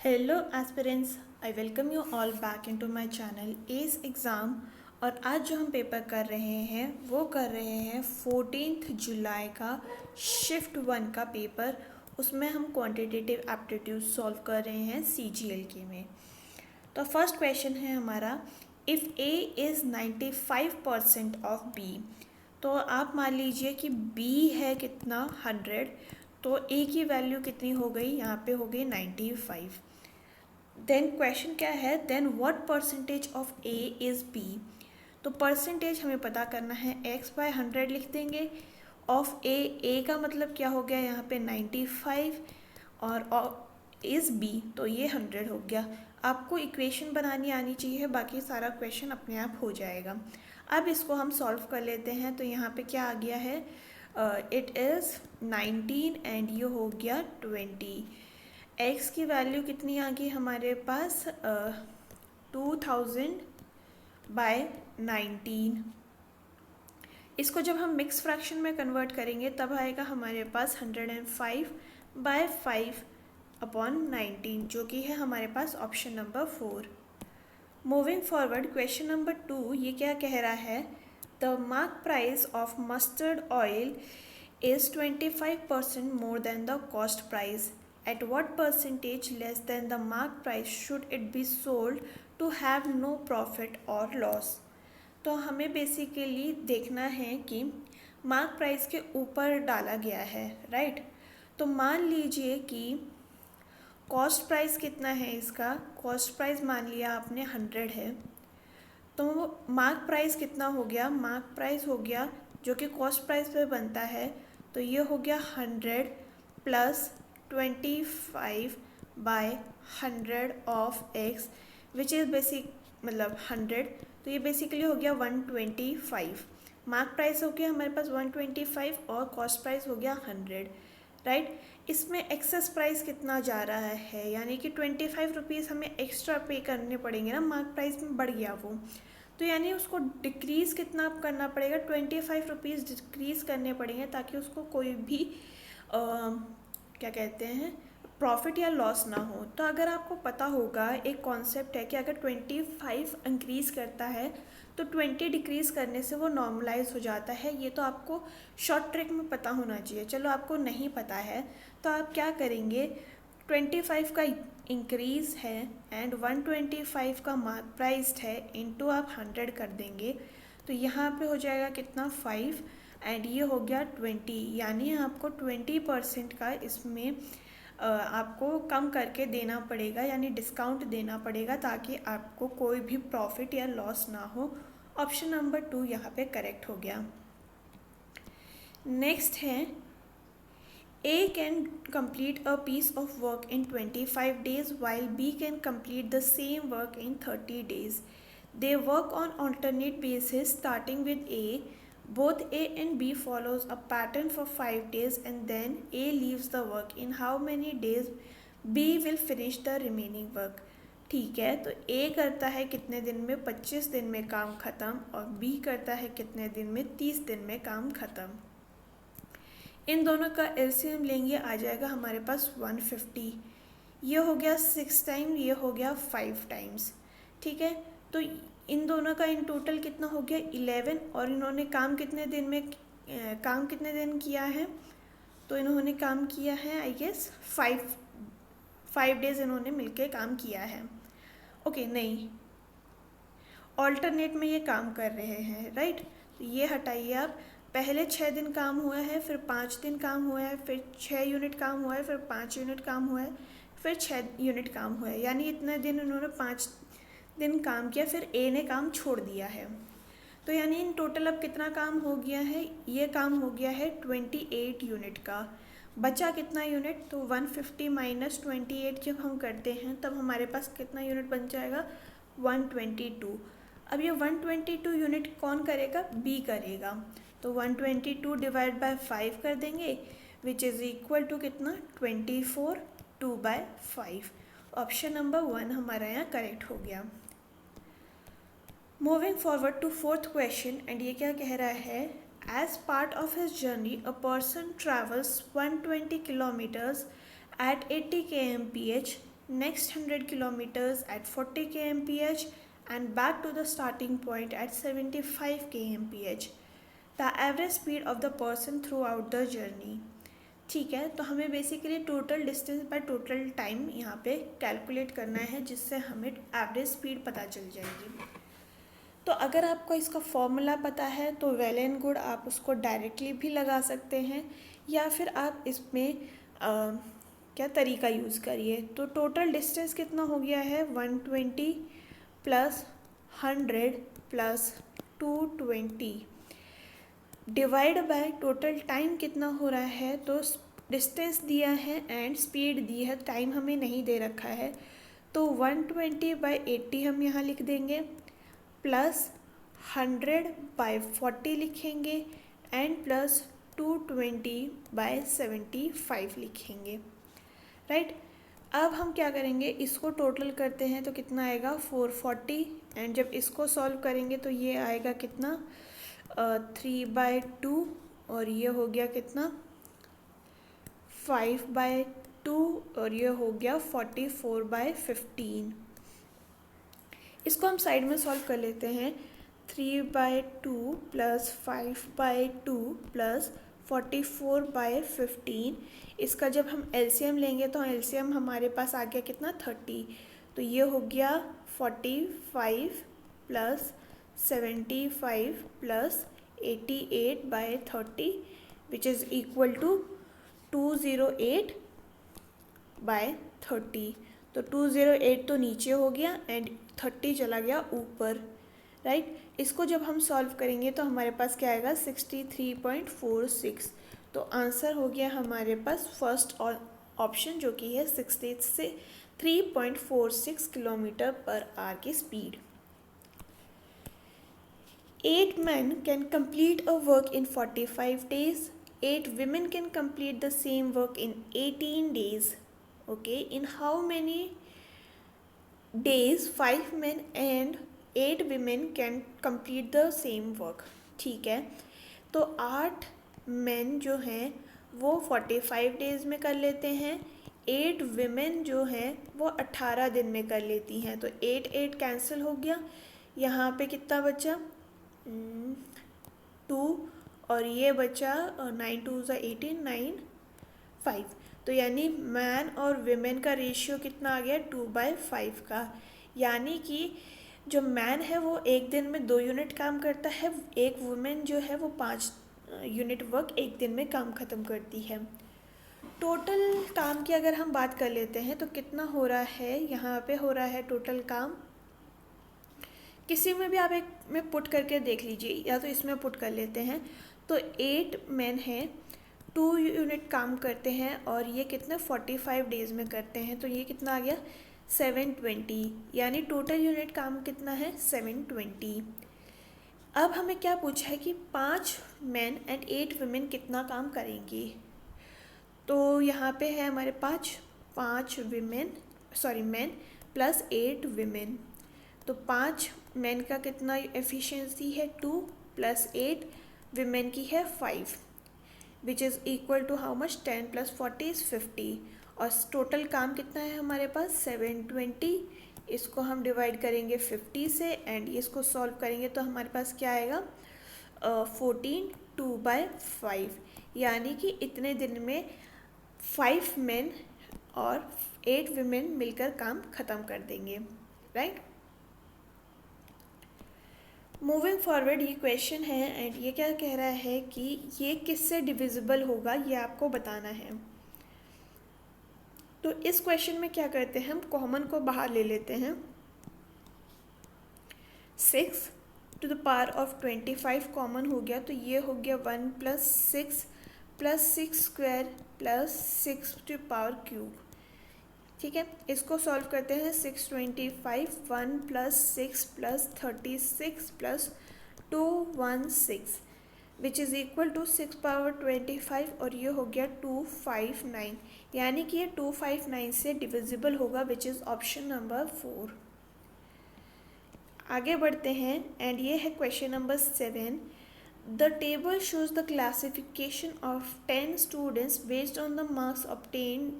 Hello aspirants, I welcome you all back into my channel S exam. और आज जो हम पेपर कर रहे हैं वो कर रहे हैं 14 जुलाई का शिफ्ट 1 का पेपर। उसमें हम क्वांटिटेटिव एप्टीट्यूड सॉल्व कर रहे हैं CGL में। तो फर्स्ट क्वेश्चन है हमारा, if A is 95% of B। तो आप मान लीजिए कि B है कितना 100, तो A की वैल्यू कितनी हो गई, यहाँ पे हो गई 95। देन क्वेश्चन क्या है, then what percentage of A is B. तो परसेंटेज हमें पता करना है, x/100 लिख देंगे ऑफ ए का मतलब क्या हो गया यहाँ पे 95 और इज़ बी तो ये 100 हो गया। आपको इक्वेशन बनानी आनी चाहिए, बाकी सारा क्वेश्चन अपने आप हो जाएगा। अब इसको हम सॉल्व कर लेते हैं। तो यहाँ पे क्या आ गया है, इट इज़ 19 एंड ये हो गया 20। x की वैल्यू कितनी आ गई हमारे पास, 2000/19। इसको जब हम मिक्स फ्रैक्शन में कन्वर्ट करेंगे तब आएगा हमारे पास 105/5/19, जो कि है हमारे पास option number 4। Moving forward, question number 2 ये क्या कह रहा है, the mark price of mustard oil is 25% more than the cost price. At what percentage less than the mark price should it be sold to have no profit or loss? तो हमें basically देखना है कि mark price के ऊपर डाला गया है, राइट। तो मान लीजिए कि कॉस्ट प्राइस कितना है इसका, कॉस्ट प्राइस मान लिया आपने 100 है, तो मार्क प्राइस कितना हो गया, मार्क प्राइस हो गया जो कि कॉस्ट प्राइस पे बनता है, तो ये हो गया 100 plus 25/100 of x which is basic मतलब 100, तो ये बेसिकली हो गया 125। मार्क प्राइस हो गया हमारे पास 125 और कॉस्ट प्राइस हो गया 100, राइट। इसमें एक्सेस प्राइस कितना जा रहा है, यानी कि 25 रुपीज़ हमें एक्स्ट्रा पे करने पड़ेंगे ना, मार्क प्राइस में बढ़ गया वो, तो यानी उसको डिक्रीज़ कितना करना पड़ेगा, 25 रुपीज़ डिक्रीज़ करने पड़ेंगे ताकि उसको कोई भी क्या कहते हैं प्रॉफिट या लॉस ना हो। तो अगर आपको पता होगा, एक कॉन्सेप्ट है कि अगर 25 इंक्रीज़ करता है तो 20 डिक्रीज़ करने से वो नॉर्मलाइज हो जाता है। ये तो आपको शॉर्ट ट्रिक में पता होना चाहिए। चलो आपको नहीं पता है तो आप क्या करेंगे, 25 का इंक्रीज़ है एंड 125 का मार्क प्राइस है, इनटू आप 100 कर देंगे, तो यहाँ पे हो जाएगा कितना 5 एंड ये हो गया 20। यानी आपको 20% का इसमें आपको कम करके देना पड़ेगा, यानी डिस्काउंट देना पड़ेगा ताकि आपको कोई भी प्रॉफिट या लॉस ना हो। ऑप्शन नंबर 2 यहाँ पे करेक्ट हो गया। नेक्स्ट है, A can complete a piece of work in 25 days while B can complete the same work in 30 days. They work on alternate basis starting with A. Both A and B follows a pattern for 5 days and then A leaves the work. In how many days B will finish the remaining work? ठीक है, तो A करता है कितने दिन में, 25 दिन में काम ख़त्म, और B करता है कितने दिन में, 30 दिन में काम ख़त्म। इन दोनों का एलसीएम लेंगे, आ जाएगा हमारे पास 150। ये हो गया 6 टाइम, ये हो गया 5 टाइम्स, ठीक है। तो इन दोनों का इन टोटल कितना हो गया 11, और इन्होंने काम कितने दिन में काम कितने दिन किया है, तो इन्होंने काम किया है आई गेस 5 डेज इन्होंने मिलके काम किया है। ओके नहीं, ऑल्टरनेट में ये काम कर रहे हैं, राइट। तो ये हटाइए आप, पहले 6 दिन काम हुआ है, फिर 5 दिन काम हुआ है, फिर 6 यूनिट काम हुआ है, फिर 5 यूनिट काम हुआ है, फिर 6 यूनिट काम हुआ है, यानी इतने दिन उन्होंने 5 दिन काम किया, फिर ए ने काम छोड़ दिया है। तो यानी इन टोटल अब कितना काम हो गया है, ये काम हो गया है 28 यूनिट का। बचा कितना यूनिट, तो 150 माइनस 28 जब हम करते हैं तब हमारे पास कितना यूनिट बन जाएगा, 122। अब ये 122 यूनिट कौन करेगा, बी करेगा, तो 122 डिवाइड बाय 5 कर देंगे विच इज़ इक्वल टू कितना 24, 2/5। ऑप्शन नंबर 1 हमारा यहाँ करेक्ट हो गया। Moving forward to fourth question, and ये क्या कह रहा है, as part of his journey a person travels 120 kilometres at 80 kmph. next 100 kilometers at 40 kmph and back to the starting point at 75 kmph. The average speed of the person throughout the journey. ठीक है, तो हमें basically total distance by total time यहाँ पे calculate करना है, जिससे हमें एवरेज स्पीड पता चल जाएगी। तो अगर आपको इसका फॉर्मूला पता है तो वेल एंड गुड, आप उसको डायरेक्टली भी लगा सकते हैं, या फिर आप इसमें क्या तरीका यूज़ करिए। तो टोटल डिस्टेंस कितना हो गया है, 120 plus 100 plus 220 divide by total time कितना हो रहा है। तो डिस्टेंस दिया है एंड स्पीड दी है, टाइम हमें नहीं दे रखा है, तो 120/80 हम यहाँ लिख देंगे, प्लस 100/40 लिखेंगे एंड प्लस 220/75 लिखेंगे, राइट। अब हम क्या करेंगे, इसको टोटल करते हैं तो कितना आएगा 440, एंड जब इसको सॉल्व करेंगे तो ये आएगा कितना 3/2, और ये हो गया कितना 5/2, और ये हो गया 44/15। इसको हम साइड में सॉल्व कर लेते हैं। 3/2 प्लस 5/2 प्लस 44/15, इसका जब हम एलसीएम लेंगे तो एलसीएम हमारे पास आ गया कितना 30, तो ये हो गया 45 plus 75 plus 88/30 which is equal to 208/30। तो 208 तो नीचे हो गया एंड 30 चला गया ऊपर, राइट। इसको जब हम सॉल्व करेंगे तो हमारे पास क्या आएगा 63.46। तो आंसर हो गया हमारे पास फर्स्ट ऑप्शन, जो कि है 63.46 किलोमीटर पर आवर की speed. 8 men can complete a work in 45 days. 8 women can complete the same work in 18 days. Okay, in how many days 5 men and 8 women can complete the same work? ठीक है, तो 8 men जो हैं वो 45 days में कर लेते हैं, 8 women जो हैं वो 18 दिन में कर लेती हैं। तो 8 कैंसिल हो गया, यहाँ पे कितना बचा 2, और ये बचा 9 2 18 9 5। तो यानी मैन और विमेन का रेशियो कितना आ गया 2/5 का, यानी कि जो मैन है वो एक दिन में 2 यूनिट काम करता है, एक वुमेन जो है वो 5 यूनिट वर्क एक दिन में काम ख़त्म करती है। टोटल काम की अगर हम बात कर लेते हैं तो कितना हो रहा है, यहाँ पे हो रहा है टोटल काम, किसी में भी आप एक में पुट करके देख लीजिए, या तो इसमें पुट कर लेते हैं। तो 8 मैन हैं, 2 यूनिट काम करते हैं, और ये कितने 45 डेज़ में करते हैं, तो ये कितना आ गया 720, यानी टोटल यूनिट काम कितना है 720। अब हमें क्या पूछा है कि 5 मैन एंड 8 वुमेन कितना काम करेंगे। तो यहाँ पे है हमारे पास 5 मैन प्लस 8 विमेन। तो 5 मैन का कितना एफिशिएंसी है 2 प्लस 8 विमेन की है 5, which is equal to how much 10 plus 40 is 50, और टोटल काम कितना है हमारे पास 720। इसको हम डिवाइड करेंगे 50 से एंड इसको सॉल्व करेंगे तो हमारे पास क्या आएगा 14 2/5, यानी कि इतने दिन में 5 मैन और 8 विमेन मिलकर काम ख़त्म कर देंगे, राइट। मूविंग फॉरवर्ड ये क्वेश्चन है एंड ये क्या कह रहा है कि ये किससे डिविजिबल होगा, ये आपको बताना है। तो इस क्वेश्चन में क्या करते हैं, हम कॉमन को बाहर ले लेते हैं। 6 to the power of 25 common हो गया, तो ये हो गया 1 + 6 + 6 square plus 6 to power cube. ठीक है, इसको सॉल्व करते हैं। 625 1 + 6 + 36 + 216 which is equal to 6 power 25, और ये हो गया 259, यानी कि ये 259 से डिविजिबल होगा, विच इज़ ऑप्शन नंबर 4। आगे बढ़ते हैं एंड ये है question number 7। The table shows the classification of 10 students based on the marks obtained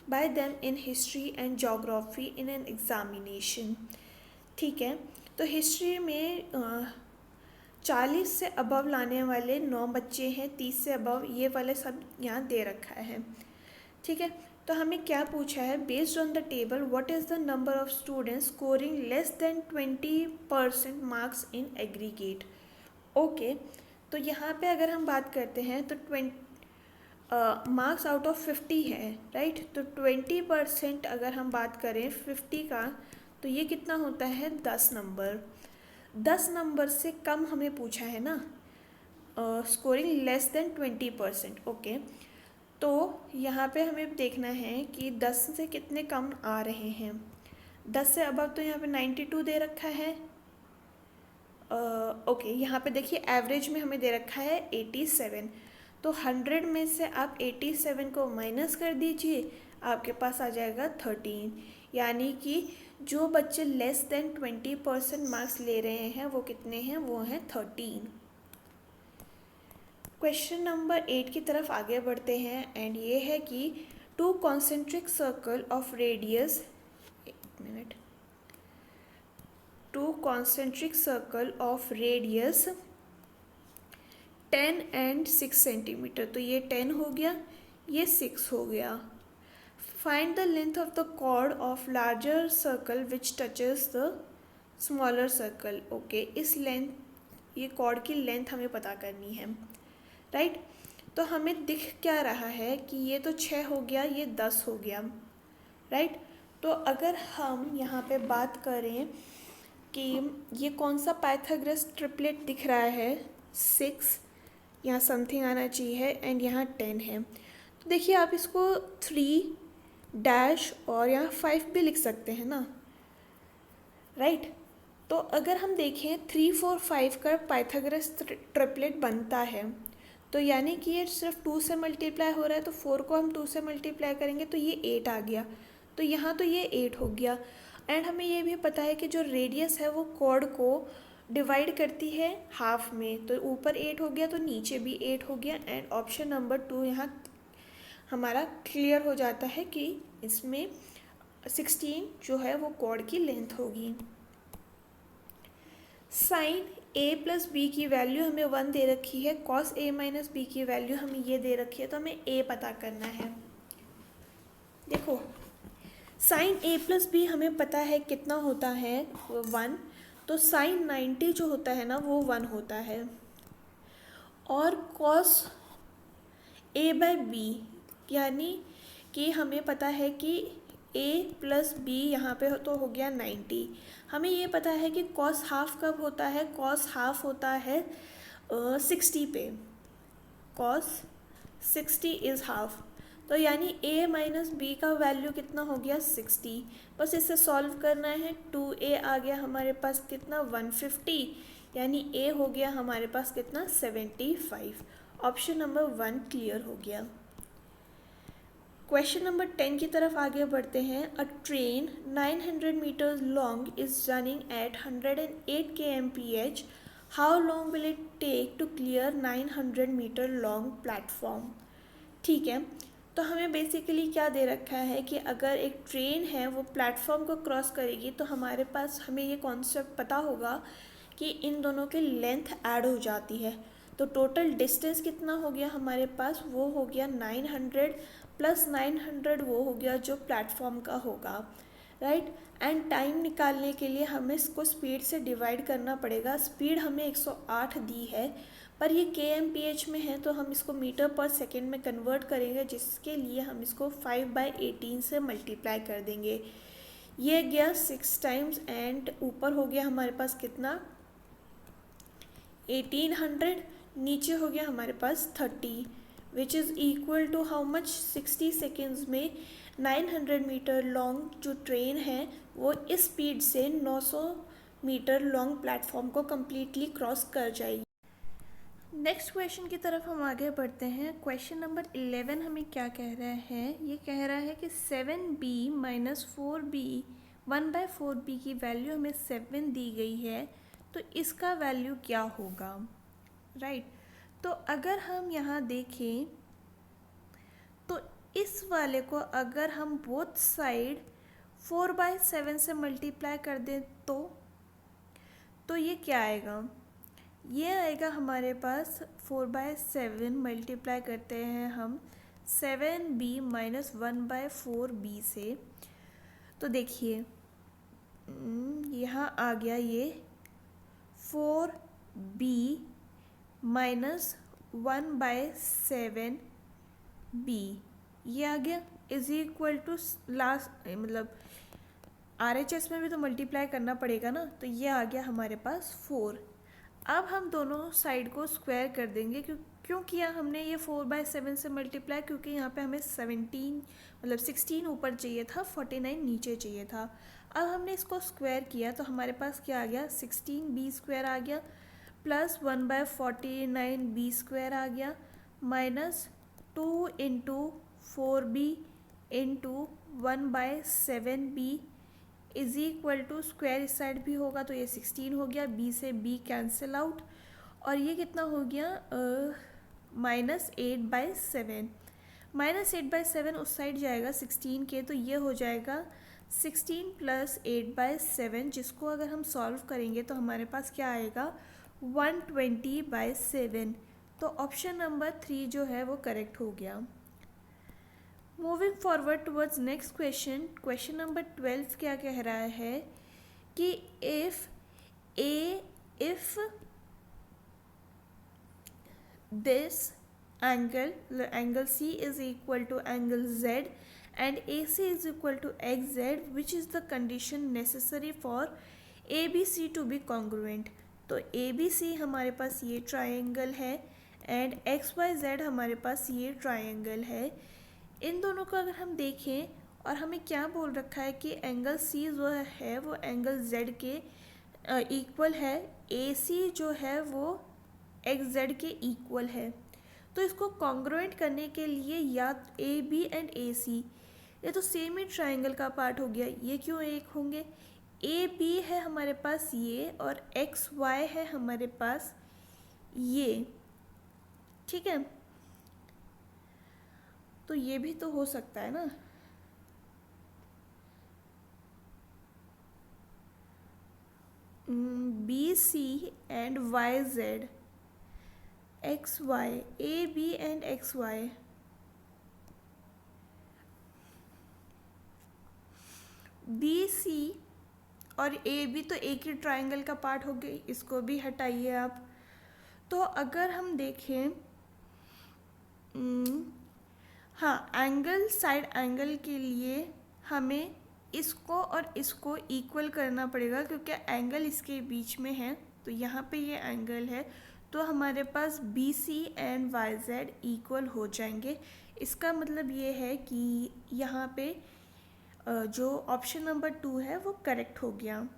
bye them in history and geography in an examination. ठीक है, तो हिस्ट्री में 40 से अबव लाने वाले 9 बच्चे हैं, 30 से अबव ये वाले सब यहाँ दे रखा है। ठीक है, तो हमें क्या पूछा है, based on the table what is the number of students scoring less than 20% marks in aggregate. Okay, तो यहाँ पे अगर हम बात करते हैं तो मार्क्स आउट ऑफ 50 है, राइट। तो 20% अगर हम बात करें 50 का, तो ये कितना होता है 10 नंबर। 10 नंबर से कम हमें पूछा है ना, स्कोरिंग लेस देन 20%। ओके, तो यहाँ पे हमें देखना है कि 10 से कितने कम आ रहे हैं। 10 से अबव तो यहाँ पे 92 दे रखा है। ओके, यहाँ पे देखिए एवरेज में हमें दे रखा है 87। तो 100 में से आप 87 को माइनस कर दीजिए, आपके पास आ जाएगा 13। यानी कि जो बच्चे लेस देन 20% मार्क्स ले रहे हैं वो कितने हैं, वो हैं 13। क्वेश्चन नंबर 8 की तरफ आगे बढ़ते हैं एंड ये है कि two concentric circle of radius, एक minute, two concentric circle of radius 10 and 6 centimetre. तो ये 10 हो गया, ये 6 हो गया। Find the length of the chord of larger circle which touches the smaller circle. Okay, इस लेंथ, ये कॉर्ड की लेंथ हमें पता करनी है, राइट। तो हमें दिख क्या रहा है कि ये तो 6 हो गया, ये 10 हो गया, राइट। तो अगर हम यहाँ पे बात करें कि ये कौन सा पाइथागोरस ट्रिपलेट दिख रहा है, 6 यहाँ समथिंग आना चाहिए एंड यहाँ 10 है। तो देखिए आप इसको 3 डैश और यहाँ 5 भी लिख सकते हैं ना, राइट। तो अगर हम देखें 3, 4, 5 का पाइथागोरस ट्रिपलेट बनता है, तो यानी कि ये सिर्फ 2 से मल्टीप्लाई हो रहा है, तो 4 को हम 2 से मल्टीप्लाई करेंगे तो ये 8 आ गया। तो यहाँ तो ये 8 हो गया। एंड हमें ये भी पता है कि जो रेडियस है वो कॉर्ड को डिवाइड करती है हाफ में, तो ऊपर 8 हो गया तो नीचे भी 8 हो गया। एंड ऑप्शन नंबर 2 यहाँ हमारा क्लियर हो जाता है कि इसमें 16 जो है वो कॉर्ड की लेंथ होगी। साइन a प्लस बी की वैल्यू हमें 1 दे रखी है, कॉस a माइनस बी की वैल्यू हमें ये दे रखी है, तो हमें a पता करना है। देखो साइन a प्लस बी हमें पता है कितना होता है 1, तो साइन 90 जो होता है ना वो 1 होता है। और कॉस a बाय बी यानी कि हमें पता है कि a प्लस बी यहाँ पे तो हो गया 90। हमें ये पता है कि कॉस हाफ कब होता है, कॉस हाफ होता है 60 पे, कॉस 60 इज़ हाफ। तो यानी a माइनस बी का वैल्यू कितना हो गया 60। बस इसे सॉल्व करना है, 2a आ गया हमारे पास कितना 150, यानी a हो गया हमारे पास कितना 75। ऑप्शन नंबर 1 क्लियर हो गया। क्वेश्चन नंबर 10 की तरफ आगे बढ़ते हैं। A train 900 metres long is running at 108 kmph। How long will it take to clear 900 metre long platform. ठीक है, तो हमें बेसिकली क्या दे रखा है कि अगर एक ट्रेन है वो प्लेटफॉर्म को क्रॉस करेगी, तो हमारे पास हमें ये कॉन्सेप्ट पता होगा कि इन दोनों की लेंथ ऐड हो जाती है। तो टोटल डिस्टेंस कितना हो गया हमारे पास, वो हो गया 900 प्लस 900 वो हो गया जो प्लेटफॉर्म का होगा, राइट। एंड टाइम निकालने के लिए हमें इसको स्पीड से डिवाइड करना पड़ेगा। स्पीड हमें 108 दी है, पर ये kmph में है, तो हम इसको मीटर पर सेकेंड में कन्वर्ट करेंगे, जिसके लिए हम इसको 5/18 से मल्टीप्लाई कर देंगे। ये गया 6 टाइम्स एंड ऊपर हो गया हमारे पास कितना 1800, नीचे हो गया हमारे पास 30, which is equal to how much 60 seconds में 900 मीटर लॉन्ग जो ट्रेन है वो इस स्पीड से 900 मीटर लॉन्ग प्लेटफॉर्म को कम्प्लीटली क्रॉस कर जाएगी। नेक्स्ट क्वेश्चन की तरफ हम आगे बढ़ते हैं। क्वेश्चन नंबर 11 हमें क्या कह रहा है, ये कह रहा है कि 7b माइनस 4b 1/4b की वैल्यू हमें 7 दी गई है, तो इसका वैल्यू क्या होगा, राइट। तो अगर हम यहाँ देखें तो इस वाले को अगर हम बोथ साइड 4/7 से मल्टीप्लाई कर दें तो ये क्या आएगा? ये आएगा हमारे पास 4/7 मल्टीप्लाई करते हैं हम 7b माइनस 1/4b से। तो देखिए यहाँ आ गया ये 4b माइनस 1/7b, ये आ गया इज इक्वल टू लास्ट, मतलब RHS में भी तो मल्टीप्लाई करना पड़ेगा ना, तो ये आ गया हमारे पास 4। अब हम दोनों साइड को स्क्वायर कर देंगे। क्यों किया हमने ये 4/7 से मल्टीप्लाई? क्योंकि यहाँ पे हमें 16 ऊपर चाहिए था, 49 नीचे चाहिए था। अब हमने इसको स्क्वायर किया तो हमारे पास क्या आ गया? 16b² आ गया प्लस 1/49b² आ गया minus 2 into 4b into 1/7b is equal to square इस साइड भी होगा तो ये 16 हो गया, b से b कैंसिल आउट, और ये कितना हो गया? -8/7। -8/7 उस साइड जाएगा 16 के, तो ये हो जाएगा 16 + 8/7, जिसको अगर हम सॉल्व करेंगे तो हमारे पास क्या आएगा? 120/7। तो ऑप्शन नंबर 3 जो है वो करेक्ट हो गया। Moving forward towards next question number 12 क्या कह रहा है कि if this angle C is equal to angle Z and AC is equal to XZ, which is the condition necessary for ABC to be congruent। तो ABC हमारे पास ये triangle है and XYZ हमारे पास ये ट्रायंगल है। इन दोनों को अगर हम देखें और हमें क्या बोल रखा है कि एंगल C जो है वो एंगल Z के इक्वल है, AC जो है वो XZ के इक्वल है। तो इसको कॉन्ग्रुएंट करने के लिए या AB एंड AC, ये तो सेम ही ट्रायंगल का पार्ट हो गया, ये क्यों एक होंगे? AB है हमारे पास ये और XY है हमारे पास ये, ठीक है। तो ये भी तो हो सकता है ना। BC and YZ, XY, AB and XY, BC और AB तो एक ही ट्रायंगल का पार्ट हो गई, इसको भी हटाइए आप। तो अगर हम देखें हाँ, एंगल साइड एंगल के लिए हमें इसको और इसको इक्वल करना पड़ेगा, क्योंकि एंगल इसके बीच में है, तो यहाँ पे ये एंगल है, तो हमारे पास BC एंड YZ इक्वल हो जाएंगे। इसका मतलब ये है कि यहाँ पे जो ऑप्शन नंबर 2 है वो करेक्ट हो गया।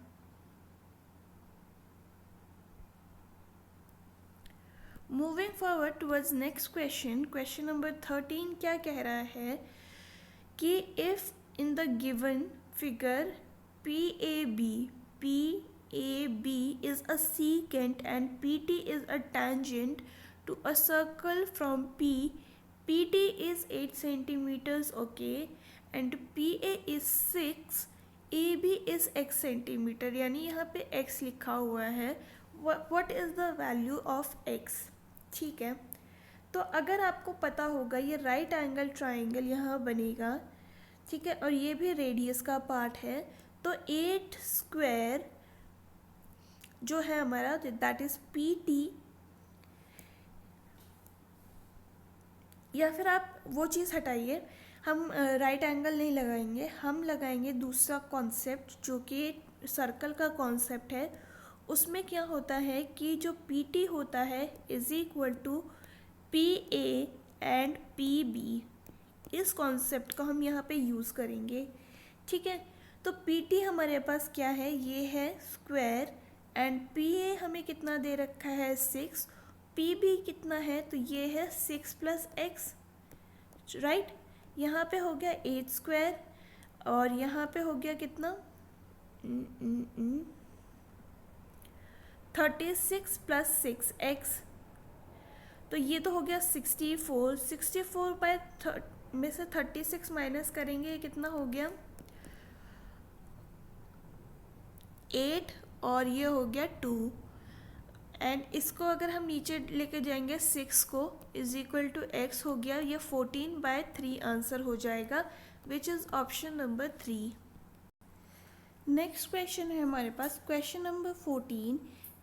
Moving forward towards next question number 13 क्या कह रहा है कि if in the given figure PAB is a secant and PT is a tangent to a circle from PT is 8 centimeters, okay, and PA is 6, AB is x centimeter, यानी यहाँ पे x लिखा हुआ है। what is the value of x? ठीक है, तो अगर आपको पता होगा ये राइट एंगल ट्रायंगल यहाँ बनेगा, ठीक है, और ये भी रेडियस का पार्ट है, तो 8² जो है हमारा दैट इज PT, या फिर आप वो चीज़ हटाइए, हम राइट एंगल नहीं लगाएंगे, हम लगाएंगे दूसरा कॉन्सेप्ट जो कि सर्कल का कॉन्सेप्ट है। उसमें क्या होता है कि जो PT होता है is equal to PA and PB, इस कॉन्सेप्ट को हम यहाँ पे यूज़ करेंगे, ठीक है। तो PT हमारे पास क्या है, ये है स्क्वायर, एंड PA हमें कितना दे रखा है 6, PB कितना है, तो ये है 6 + x, राइट। यहाँ पे हो गया 8² और यहाँ पे हो गया कितना 36 + 6x, तो ये तो हो गया 64 64 बाय में से 36 माइनस करेंगे, कितना हो गया 8 और ये हो गया 2। एंड इसको अगर हम नीचे लेके जाएंगे 6 को इज इक्वल टू एक्स हो गया, ये 14/3 आंसर हो जाएगा, which is option number 3। Next question है हमारे पास क्वेश्चन नंबर 14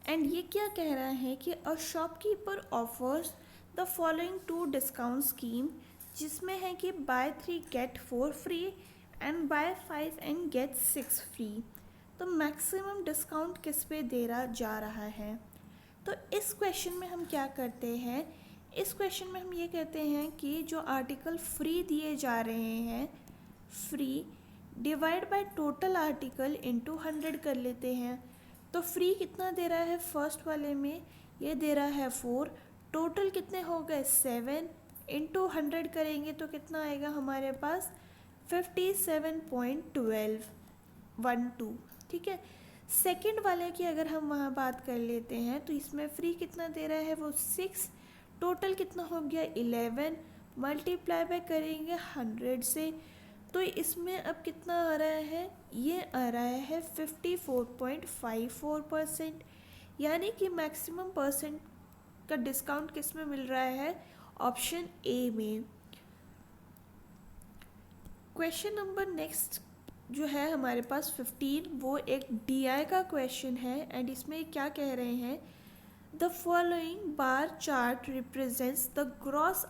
एंड ये क्या कह रहा है कि a shopkeeper offers the following 2 discount scheme, जिसमें है कि buy 3 get 4 free and buy 5 and get 6 free. तो मैक्सिमम डिस्काउंट किस पे दे रहा जा रहा है। तो इस क्वेश्चन में हम क्या करते हैं, इस क्वेश्चन में हम ये कहते हैं कि जो आर्टिकल फ्री दिए जा रहे हैं, free divide by total article into 100 कर लेते हैं। तो फ्री कितना दे रहा है, फर्स्ट वाले में ये दे रहा है 4, टोटल कितने हो गए 7, इनटू 100 करेंगे तो कितना आएगा हमारे पास 57.12। ठीक है। सेकंड वाले की अगर हम वहाँ बात कर लेते हैं तो इसमें फ्री कितना दे रहा है वो 6, टोटल कितना हो गया 11, मल्टीप्लाई बाय करेंगे 100 से, तो इसमें अब कितना आ रहा है, ये आ रहा है 54.54%, यानी कि मैक्सिमम परसेंट का डिस्काउंट किस में मिल रहा है, ऑप्शन ए में। क्वेश्चन नंबर नेक्स्ट जो है हमारे पास 15, वो एक DI का क्वेश्चन है एंड इसमें क्या कह रहे हैं, the following bar chart represents the gross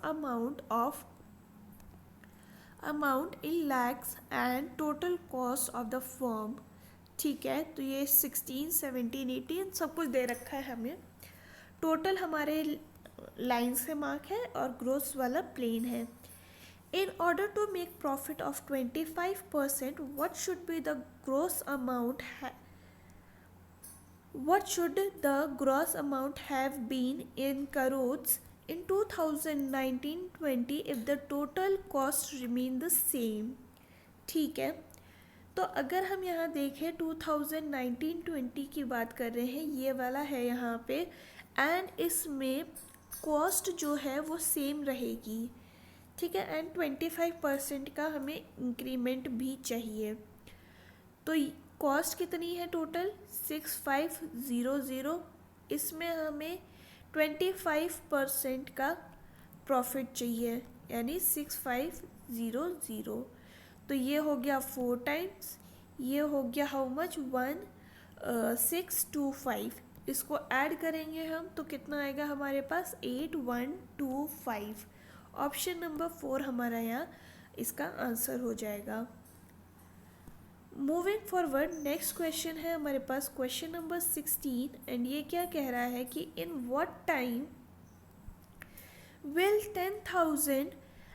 amount in lakhs and total cost of the firm. ठीक है, तो ये 16, 17, 18 सब कुछ दे रखा है हमें, टोटल हमारे लाइन से मार्क है और ग्रोस वाला प्लेन है। In order to make profit of 25%, what should the gross amount have been in crores in 2019-20 if the total cost remain the same। ठीक है, तो अगर हम यहाँ देखें 2019-20 की बात कर रहे हैं, ये वाला है यहाँ पे, एंड इसमें कॉस्ट जो है वो सेम रहेगी। ठीक है, एंड 25% का हमें इंक्रीमेंट भी चाहिए। तो कॉस्ट कितनी है टोटल 6500, इसमें हमें 25% का प्रॉफिट चाहिए, यानी 6500। तो ये हो गया 4 टाइम्स, ये हो गया हाउ मच 1625, इसको ऐड करेंगे हम तो कितना आएगा हमारे पास 8125। ऑप्शन नंबर 4 हमारा यहाँ इसका आंसर हो जाएगा। मूविंग फॉरवर्ड, नेक्स्ट क्वेश्चन है हमारे पास क्वेश्चन नंबर 16 एंड ये क्या कह रहा है कि in what time will 10,000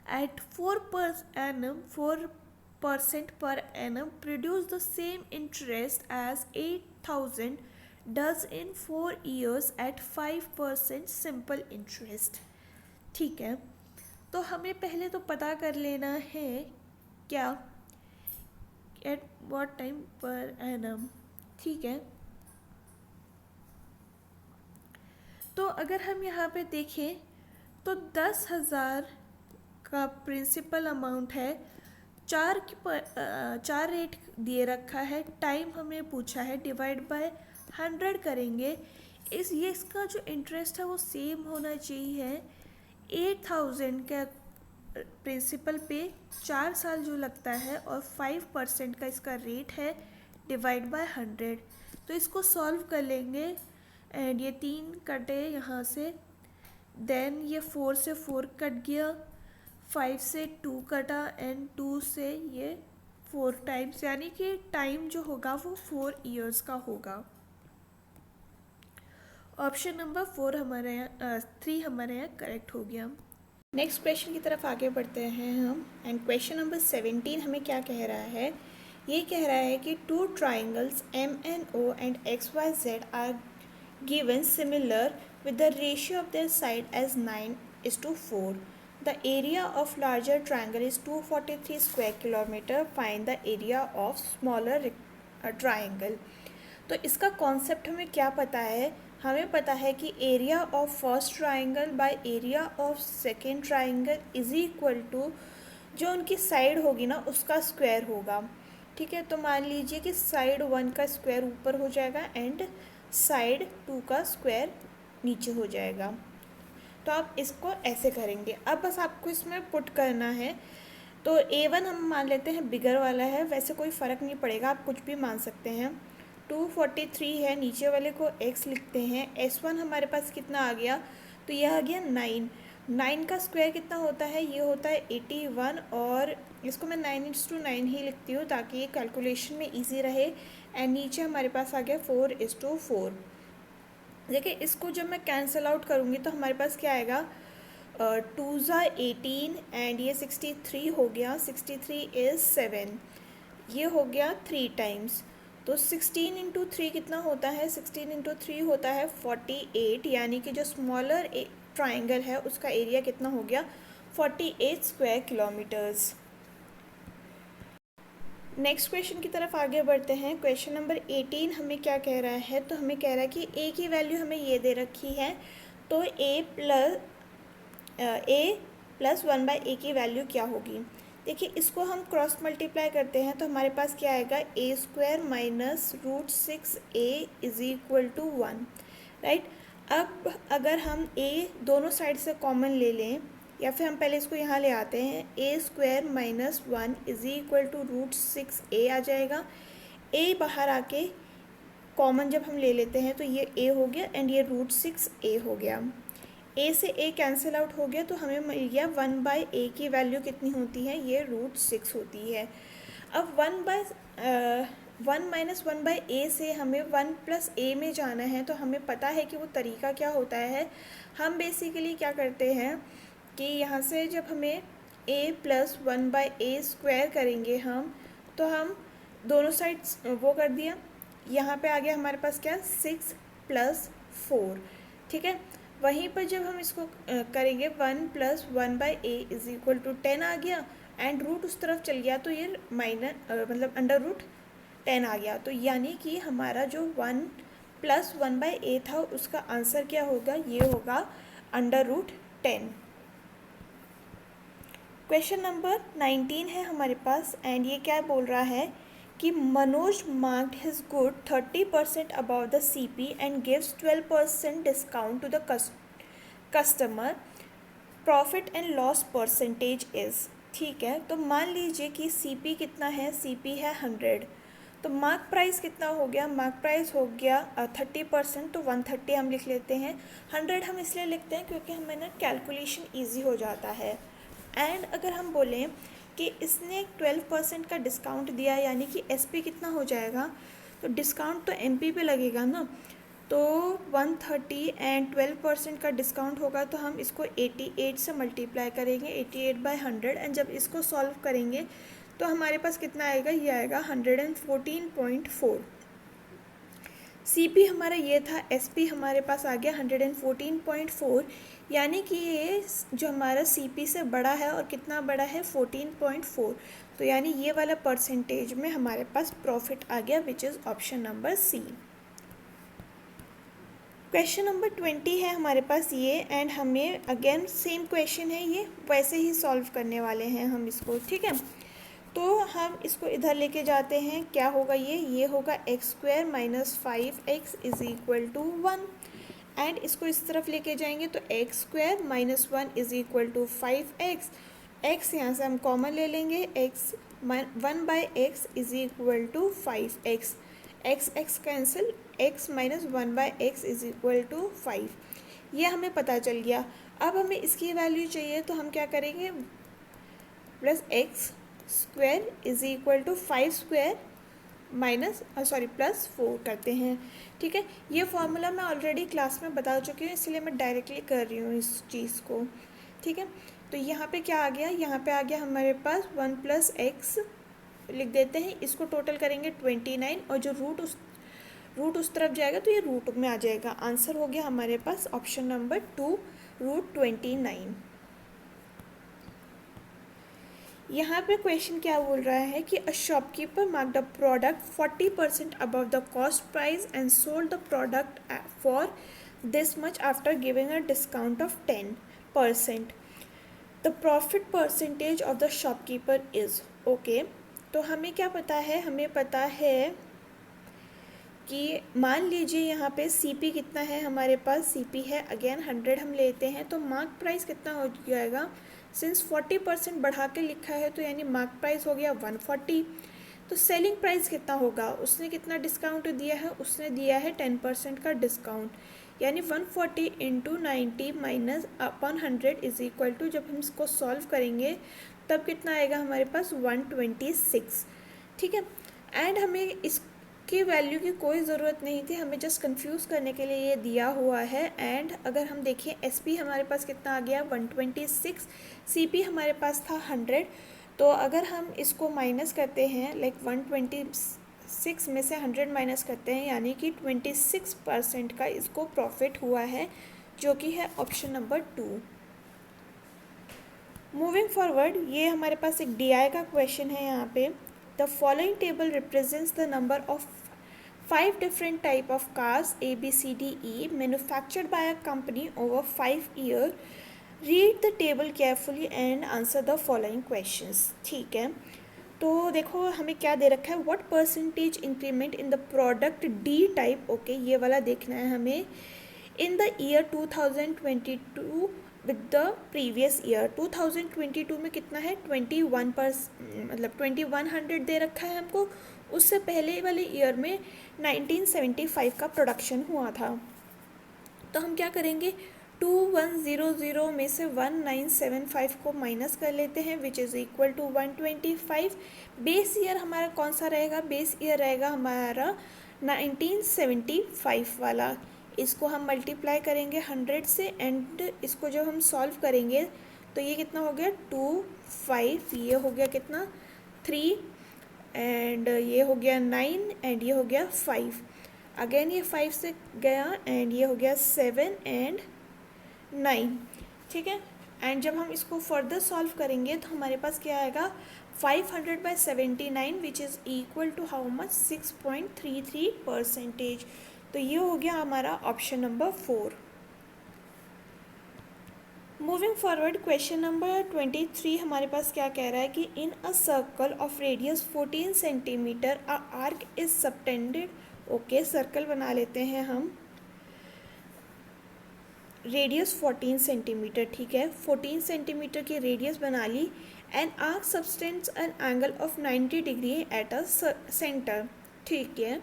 at 4% per annum produce the same interest as 8,000 does in 4 years at 5% simple interest। ठीक है, तो हमें पहले तो पता कर लेना है क्या, at what time per annum. ठीक है, तो अगर हम यहाँ पे देखें तो 10,000 का प्रिंसिपल अमाउंट है, 4 रेट दिए रखा है, टाइम हमें पूछा है, डिवाइड बाय 100 करेंगे, इसका जो इंटरेस्ट है वो सेम होना चाहिए। 8,000 का प्रिंसिपल पे 4 साल जो लगता है और 5% का इसका रेट है, डिवाइड बाय 100। तो इसको सॉल्व कर लेंगे एंड ये 3 कटे यहाँ से, देन ये 4 से 4 कट गया, 5 से 2 कटा एंड 2 से ये 4 टाइम्स, यानी कि टाइम जो होगा वो 4 इयर्स का होगा। ऑप्शन नंबर 3 हमारे यहाँ करेक्ट हो गया। नेक्स्ट क्वेश्चन की तरफ आगे बढ़ते हैं हम एंड क्वेश्चन नंबर 17 हमें क्या कह रहा है, ये कह रहा है कि 2 triangles MNO and XYZ are given similar with the ratio of their side as 9:4. The area of larger triangle is 243 square kilometer. Find the area of smaller triangle। तो इसका कॉन्सेप्ट हमें क्या पता है, हमें पता है कि area of first triangle by area of second triangle is equal to जो उनकी साइड होगी ना उसका स्क्वायर होगा। ठीक है, तो मान लीजिए कि साइड 1 का स्क्वायर ऊपर हो जाएगा एंड साइड 2 का स्क्वायर नीचे हो जाएगा। तो आप इसको ऐसे करेंगे। अब बस आपको इसमें पुट करना है। तो A1 हम मान लेते हैं बिगर वाला है, वैसे कोई फ़र्क नहीं पड़ेगा, आप कुछ भी मान सकते हैं। 243 है, नीचे वाले को x लिखते हैं। S1 हमारे पास कितना आ गया, तो यह आ गया 9। 9 का स्क्वायर कितना होता है, ये होता है 81, और इसको मैं 9:9 ही लिखती हूँ ताकि ये कैलकुलेशन में इजी रहे। एंड नीचे हमारे पास आ गया 4:4। देखिए इसको जब मैं कैंसिल आउट करूँगी तो हमारे पास क्या आएगा, 2 × 18 एंड ये 63 हो गया। 63 इज़ 7, ये हो गया 3 टाइम्स। तो 16 × 3 कितना होता है, 16 × 3 होता है 48, यानी कि जो स्मॉलर ट्राइंगल है उसका एरिया कितना हो गया, 48 स्क्वायर किलोमीटर्स। नेक्स्ट क्वेश्चन की तरफ आगे बढ़ते हैं। क्वेश्चन नंबर 18 हमें क्या कह रहा है, तो हमें कह रहा है कि a की वैल्यू हमें ये दे रखी है, तो a+1/a की वैल्यू क्या होगी। देखिए इसको हम क्रॉस मल्टीप्लाई करते हैं तो हमारे पास क्या आएगा, a² - √6a = 1, राइट। अब अगर हम a दोनों साइड से कॉमन ले लें, या फिर हम पहले इसको यहाँ ले आते हैं, a² - 1 = √6a आ जाएगा। a बाहर आके कॉमन जब हम ले लेते हैं तो ये a हो गया एंड ये √6a हो गया। a से a कैंसिल आउट हो गया तो हमें मिल गया 1/a की वैल्यू कितनी होती है, ये √6 होती है। अब 1/a से हमें 1 + a में जाना है, तो हमें पता है कि वो तरीका क्या होता है। हम बेसिकली क्या करते हैं कि यहाँ से जब हमें a + 1/a² करेंगे हम, तो हम दोनों साइड्स वो कर दिया। यहाँ पे आ गया हमारे पास क्या, 6 + 4, ठीक है। वहीं पर जब हम इसको करेंगे 1 + 1/a = 10 आ गया, एंड रूट उस तरफ चल गया तो ये मतलब √10 आ गया। तो यानी कि हमारा जो 1 + 1/a था उसका आंसर क्या होगा, ये होगा √10। क्वेश्चन नंबर 19 है हमारे पास, एंड ये क्या बोल रहा है कि Manoj marked his good 30% above the CP and gives 12% discount to the customer, profit and loss percentage is. ठीक है, तो मान लीजिए कि CP कितना है, CP है 100, तो मार्क प्राइस कितना हो गया, मार्क प्राइस हो गया 30%, तो 130 हम लिख लेते हैं। 100 हम इसलिए लिखते हैं क्योंकि हमें ना कैलकुलेशन ईजी हो जाता है। एंड अगर हम बोलें कि इसने 12% का डिस्काउंट दिया, यानी कि SP कितना हो जाएगा, तो डिस्काउंट तो MP पे लगेगा ना, तो 130 एंड 12% का डिस्काउंट होगा, तो हम इसको 88 से मल्टीप्लाई करेंगे, 88/100, एंड जब इसको सॉल्व करेंगे तो हमारे पास कितना आएगा, ये आएगा 114.4। CP हमारा ये था, SP हमारे पास आ गया 114.4, यानी कि ये जो हमारा CP से बड़ा है, और कितना बड़ा है, 14.4, तो यानी ये वाला परसेंटेज में हमारे पास प्रॉफिट आ गया, which is option number C। Question number 20 है हमारे पास ये, एंड हमें अगेन सेम क्वेश्चन है, ये वैसे ही सॉल्व करने वाले हैं हम इसको, ठीक है। तो हम इसको इधर लेके जाते हैं, क्या होगा, ये होगा x² - 5x = 1, एंड इसको इस तरफ लेके जाएंगे तो x² - 1 = 5x। x यहाँ से हम कॉमन ले लेंगे, 1/x = 5x, x cancel, x - 1/x = 5, ये हमें पता चल गया। अब हमें इसकी वैल्यू चाहिए, तो हम क्या करेंगे, +x² = 5² +4 करते हैं, ठीक है। ये फॉर्मूला मैं ऑलरेडी क्लास में बता चुकी हूँ, इसलिए मैं डायरेक्टली कर रही हूँ इस चीज़ को, ठीक है। तो यहाँ पे क्या आ गया, यहाँ पे आ गया हमारे पास 1 + x लिख देते हैं, इसको टोटल करेंगे 29, और जो रूट उस तरफ जाएगा तो ये रूट में आ जाएगा। आंसर हो गया हमारे पास ऑप्शन नंबर 2, √29। यहाँ पे क्वेश्चन क्या बोल रहा है कि a shopkeeper mark the product 40% above the cost price and sold the product for this much after giving a discount of 10%। The profit percentage of the shopkeeper is. Okay, तो हमें क्या पता है, हमें पता है कि मान लीजिए यहाँ पे सीपी कितना है, हमारे पास सीपी है अगेन 100 हम लेते हैं, तो मार्क प्राइस कितना हो जाएगा, सिंस 40% बढ़ा के लिखा है तो यानी मार्क प्राइस हो गया 140। तो सेलिंग प्राइस कितना होगा, उसने कितना डिस्काउंट दिया है, उसने दिया है 10% का डिस्काउंट, यानी 140 into 90 minus upon 100 is equal to, जब हम इसको सॉल्व करेंगे तब कितना आएगा हमारे पास 126। ठीक है, एंड हमें इसकी वैल्यू की कोई ज़रूरत नहीं थी, हमें जस्ट कंफ्यूज करने के लिए ये दिया हुआ है। एंड अगर हम देखें एसपी हमारे पास कितना आ गया 126, सीपी हमारे पास था 100, तो अगर हम इसको माइनस करते हैं लाइक 126 में से 100 माइनस करते हैं, यानी कि 26% का इसको प्रॉफिट हुआ है, जो कि है ऑप्शन नंबर 2। मूविंग फॉरवर्ड, ये हमारे पास एक डीआई का क्वेश्चन है यहाँ पे। The following table represents the number of 5 different type of cars A, B, C, D, E manufactured by a company over 5 years. Read the table carefully and answer the following questions। ठीक है, तो देखो हमें क्या दे रखा है, what percentage increment in the product D type. Okay, ये वाला देखना है हमें। In the year 2022 with the previous year, 2022 में कितना है 21%, मतलब 2100 दे रखा है हमको, उससे पहले वाले ईयर में 1975 का प्रोडक्शन हुआ था। तो हम क्या करेंगे, 2100 में से 1975 को माइनस कर लेते हैं, which is equal to 125। Base year हमारा कौन सा रहेगा, बेस ईयर रहेगा हमारा 1975 वाला। इसको हम मल्टीप्लाई करेंगे 100 से, एंड इसको जब हम सॉल्व करेंगे तो ये कितना हो गया 25, ये हो गया कितना 3, एंड ये हो गया 9, एंड ये हो गया 5, अगेन ये 5 से गया, एंड ये हो गया 7 एंड 9। ठीक है, एंड जब हम इसको फर्दर सॉल्व करेंगे तो हमारे पास क्या आएगा 500/79, which is equal to how much 6.33%। तो ये हो गया हमारा option number 4। Moving forward, question number 23 हमारे पास क्या कह रहा है कि in a circle of radius 14 centimetre a arc is subtended. Okay, circle बना लेते हैं हम, रेडियस 14 सेंटीमीटर। ठीक है, 14 सेंटीमीटर की रेडियस बना ली, and arc subtends an angle of 90 degree at a centre. ठीक है,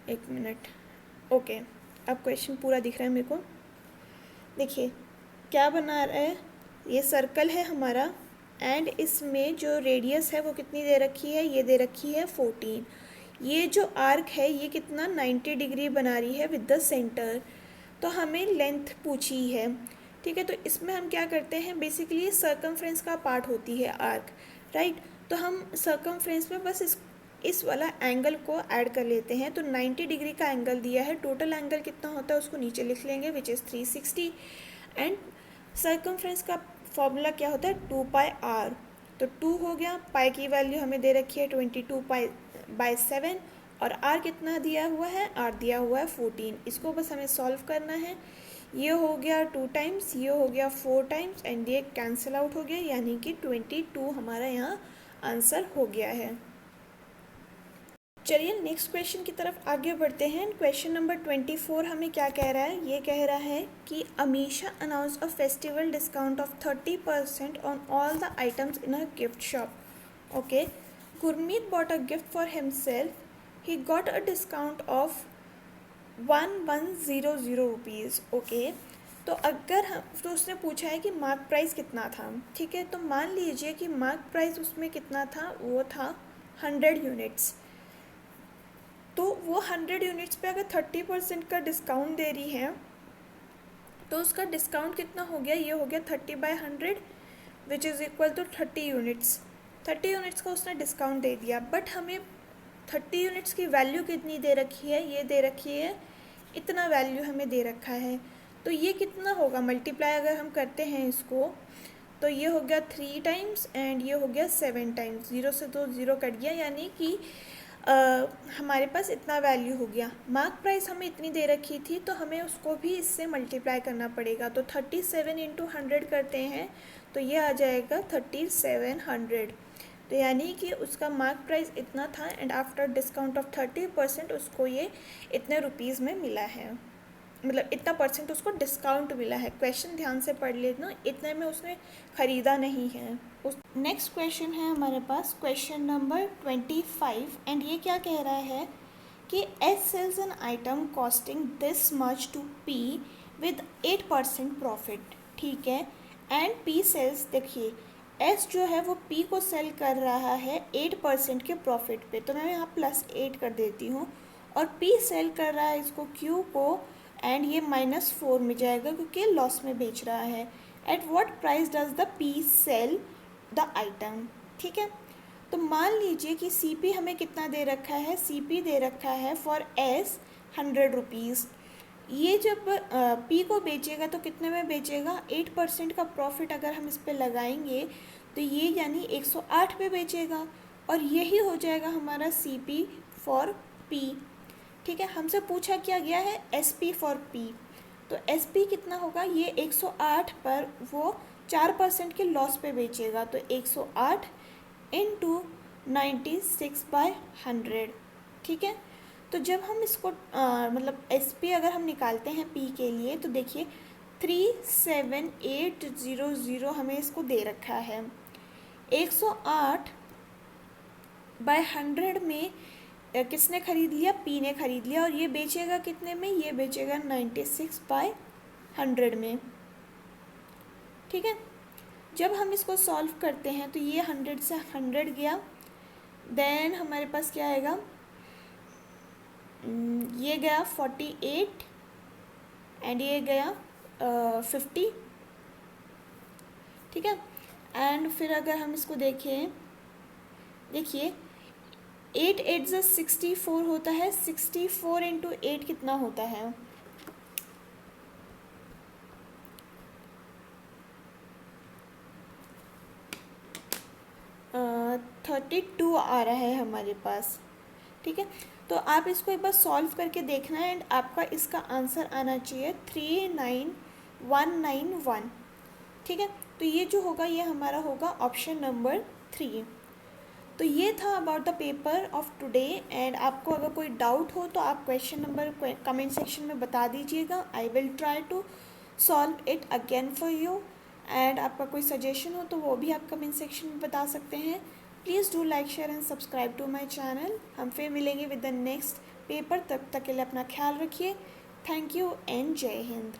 एक मिनट। ओके, अब क्वेश्चन पूरा दिख रहा है मेरे को। देखिए क्या बना रहा है, ये सर्कल है हमारा, एंड इसमें जो रेडियस है वो कितनी दे रखी है, ये दे रखी है 14। ये जो आर्क है ये कितना 90 डिग्री बना रही है विद द सेंटर, तो हमें लेंथ पूछी है। ठीक है, तो इसमें हम क्या करते हैं, बेसिकली सर्कमफ्रेंस का पार्ट होती है आर्क, राइट। तो हम सर्कमफ्रेंस में बस इस वाला एंगल को ऐड कर लेते हैं। तो 90 डिग्री का एंगल दिया है, टोटल एंगल कितना होता है उसको नीचे लिख लेंगे, विच इज़ 360, एंड सर्कमफ्रेंस का फॉर्मूला क्या होता है 2πr। तो 2 हो गया, पाई की वैल्यू हमें दे रखी है 22π/7, और आर कितना दिया हुआ है, आर दिया हुआ है 14। इसको बस हमें सॉल्व करना है। ये हो गया 2 टाइम्स, ये हो गया 4 टाइम्स, एंड ये कैंसिल आउट हो गया, यानी कि 22 हमारा यहाँ आंसर हो गया है। चलिए नेक्स्ट क्वेश्चन की तरफ आगे बढ़ते हैं। क्वेश्चन नंबर 24 हमें क्या कह रहा है, ये कह रहा है कि Amisha announce a festival discount of 30% on all the items in a gift shop. Okay, Gurmeet bought a gift for himself, he got a discount of 1100 rupees. Okay, तो अगर हम, तो उसने पूछा है कि मार्क प्राइस कितना था। ठीक है, तो मान लीजिए कि मार्क प्राइस उसमें कितना था, वो था 100 यूनिट्स। तो वो 100 यूनिट्स पे अगर 30% का डिस्काउंट दे रही है, तो उसका डिस्काउंट कितना हो गया, ये हो गया 30/100, which is equal to 30 units. 30 units का उसने डिस्काउंट दे दिया, बट हमें 30 यूनिट्स की वैल्यू कितनी दे रखी है, ये दे रखी है, इतना वैल्यू हमें दे रखा है। तो ये कितना होगा, मल्टीप्लाई अगर हम करते हैं इसको, तो ये हो गया 3 टाइम्स, एंड ये हो गया 7 टाइम्स। 0 से 2 0 कट गया, यानी कि हमारे पास इतना वैल्यू हो गया। मार्क प्राइस हमें इतनी दे रखी थी तो हमें उसको भी इससे मल्टीप्लाई करना पड़ेगा। तो 37 इंटू 100 करते हैं तो ये आ जाएगा 3700। तो यानी कि उसका मार्क प्राइस इतना था एंड आफ्टर डिस्काउंट ऑफ 30% उसको ये इतने रुपीज़ में मिला है, मतलब इतना परसेंट उसको डिस्काउंट मिला है। क्वेश्चन ध्यान से पढ़ लेना, इतने में उसने ख़रीदा नहीं है। उस नेक्स्ट क्वेश्चन है हमारे पास क्वेश्चन नंबर 25 एंड ये क्या कह रहा है कि S sells an item costing this much to P with 8% प्रॉफिट, ठीक है, एंड पी सेल्स, देखिए एस जो है वो पी को सेल कर रहा है 8% के प्रॉफिट पे, तो मैं यहाँ +8 कर देती हूँ, और पी सेल कर रहा है इसको क्यू को एंड ये -4 में जाएगा क्योंकि लॉस में बेच रहा है। At what price does the P sell the item, ठीक है। तो मान लीजिए कि सी पी हमें कितना दे रखा है, सी पी दे रखा है फॉर एस 100 रुपीज़। ये जब पी को बेचेगा तो कितने में बेचेगा, 8% का प्रॉफिट अगर हम इस पर लगाएंगे तो ये यानी 108 पे बेचेगा, और यही हो जाएगा हमारा सी पी फॉर पी, ठीक है। हमसे पूछा क्या गया है एस पी फॉर पी, तो एस पी कितना होगा, ये 108 पर वो 4% के लॉस पे बेचेगा, तो 108 इंटू 96/100, ठीक है। तो जब हम इसको मतलब एस पी अगर हम निकालते हैं पी के लिए तो देखिए 37800 हमें इसको दे रखा है। 108/100 में किसने ख़रीद लिया, पी ने ख़रीद लिया, और ये बेचेगा कितने में, ये बेचेगा 96/100 में, ठीक है। जब हम इसको सॉल्व करते हैं तो ये 100 से 100 गया, देन हमारे पास क्या आएगा, ये गया 48 एंड ये गया 50, ठीक है। एंड फिर अगर हम इसको देखें, देखिए 8 8 से 64 होता है, 64 इंटू 8 कितना होता है, 32 आ रहा है हमारे पास, ठीक है। तो आप इसको एक बार सॉल्व करके देखना है एंड आपका इसका आंसर आना चाहिए 39191, ठीक है। तो ये जो होगा ये हमारा होगा ऑप्शन नंबर 3। तो ये था about the paper of today, and आपको अगर कोई डाउट हो तो आप क्वेश्चन नंबर कमेंट सेक्शन में बता दीजिएगा। I will try to solve it again for you, and आपका कोई सजेशन हो तो वो भी आप कमेंट सेक्शन में बता सकते हैं। Please do like share and subscribe to my channel. हम फिर मिलेंगे विद द नेक्स्ट पेपर, तब तक के लिए अपना ख्याल रखिए। थैंक यू एंड जय हिंद।